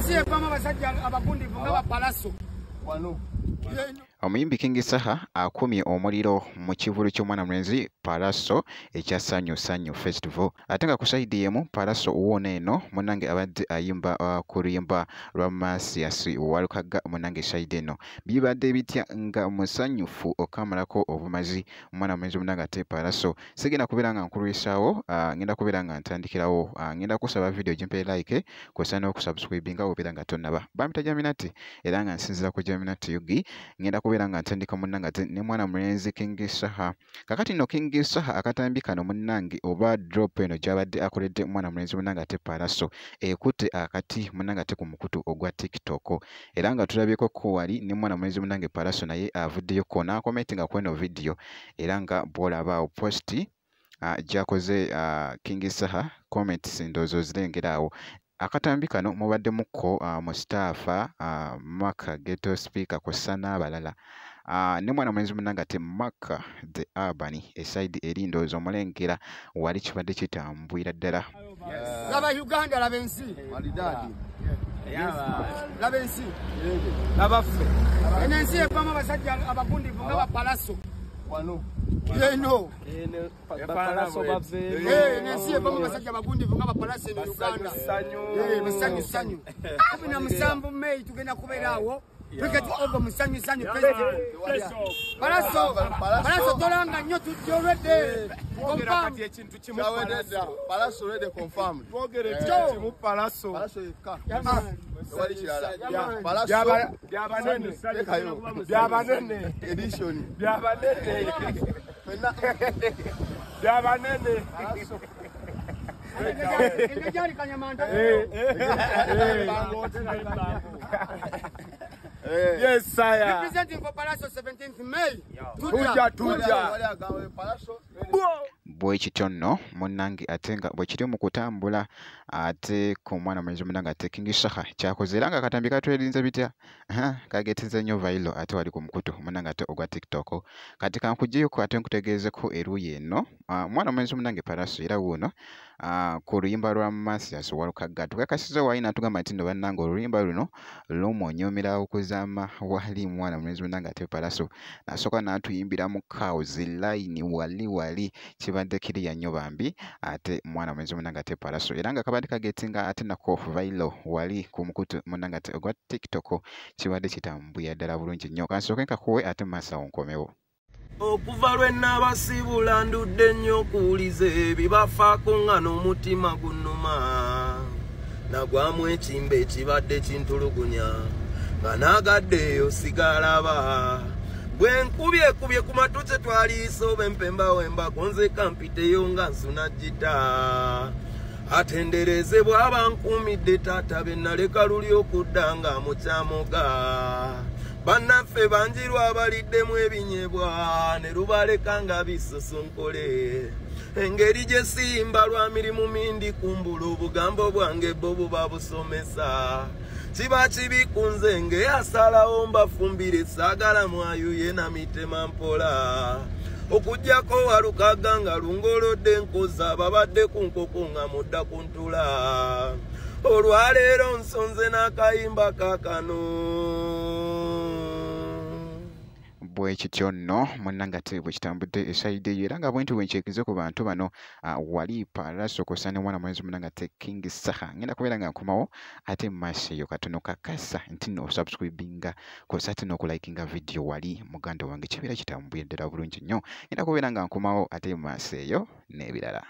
ensi evamu abasajja abagundivu nga bapalaso wano. Omuyimbi King Saha akumye omuliro mu kivulu ky'omwana mulenzi Palaso ekya Sanyu Festival. Ate nga ku saidi yemu Palaso uwona eno munange abadde ayimba ku luyimba lwa Masias Walukaga munange saidi eno. Bibadde bitya nga musanyufu okamalako obumazi omwana mulenzi munange ate Palaso. Sigenda kubeera nga nkulwisaawo, ngenda kubeera nga ntandikirawo. Ngenda kusaba video gimpe like kw'osaana okusubscribe nga obeera nga tonnaba. Bampita Jaminati era nga nsinzira ku Jaminati Yugi. Ngenda kubeera nga ntandika munnange ne mwana mulenzi King Saha. Kakati no King Saha akatambika no munnange oba drop eno gy'abadde akoledde mwana mulenzi munnange ate Palaso ekutte akati munnange ate ku mukutu ogwa TikTok. Era nga tulabyeko ko wali ne mwana mulenzi munnange Palaso naye avuddeyo ko n'akomentinga ku eno video era nga bw'olaba posti gy'akoze King Saha comments ndowooza ozirengerawo. Akatambi kano mubaddemuko Mustafa Maka Ghetto Speaker kw'ossa n'abalala. Ne mwana mulenzi munnange ate Maka the Urban eside eri ndowooza omulengera wali kibadde kitambwira ddala. Laba Uganda, laba ensi. Laba ensi. Laba ffe. Eno ensi evamu abasajja abagundivu nga bapalaso wano. Palaso nensi evamu abasajja abagundivu nga bapalaso eno Uganda. Sanyu. Abina musanvu Mei tugenda kubeerawo. Cricket over musanyu festival. Palaso tolanga nnyo tujja olwedde. Kati ekintu kimu Palaso already confirmed. Twogere kimu Palaso. Palaso yekka. Wali kirala. Palaso byabanene edition. Byabanene. Palaso. Engejali kanyamanda. Yes, sire. Representing for Palaso 17th May. Tuja. Bwe kityo nno munnange ate nga bwe kiri mu kutambula ate ku mwana mulenzi munnange ate King Saha kyakoze era nga akatambi katwerinze bitya kageteze nnyo vailo ate wali ku mukutu munnange ate ogwa TikTok. Kati kankugyeko ate nkutegeezeko eruuyi eno mwana mulenzi munnange Palaso era wuuno ku luyimba lwa Masias Walukaga tukakasize wayi natugamba nti nno bannange oluyimba luno lumonyoomera okuzaama wali mwana mulenzi munnange ate Palaso nasooka n'atuyimbira mu cows line wali kibadde kiriya nnyo bambi ate mwana mulenzi munnange ate Palaso era nga kabadde kagetinga ate nako vailo wali ku mukutu munnange ate ogwa TikTok kibadde kitambwira ddala bulungi nnyo. Kansooke nkakuwe ate Masawo nkomewo. Okuva lwe nabasibula ndudde nnyo okuwuliza ebibafaako nga n'omutima gunnuma nagwamu ekimba ekibadde kintulugunya nga naagaddeeyo sigalaba bwe nkubye ku matu twaliisa oba empembawembako nze kampiteyo nga nsuna gita atendereze bw'aba nkuumidde taata be naleka luli okudda nga mukyamoga bannaffe banjirwa abaliddemu ebinyebwa ne lubaleka nga bisusunkole engeri gye simba lwa mirimu mindi kumbula obugambo bwange bo buba busomesa kiba kibikunze ngeyasalawo mbafumbire saagala mwayuye na mitema mpola okujjako Walukaga nga lungolodde nkoza babadde ku nkoko nga mudda ku ntula olwaleero nsonze n'akayimba kaakano. Bwe kityo nno munnange ate bwe kitambudde esaide yo era nga bwe nti bwenkyekize ku bantu bano wali Palaso kw'ossa ne mwana mulenzi munnange ate King Saha ngenda kubeera nga nkomawo ate mu maaso eyo katono kakasa nti no subscribinga kw'ossa ate n'okulayikinga video wali muganda wange kibeera kitambudde ddala bulungi nnyo ngenda kubeera nga nkomawo ate mu maaso eyo n'ebirala.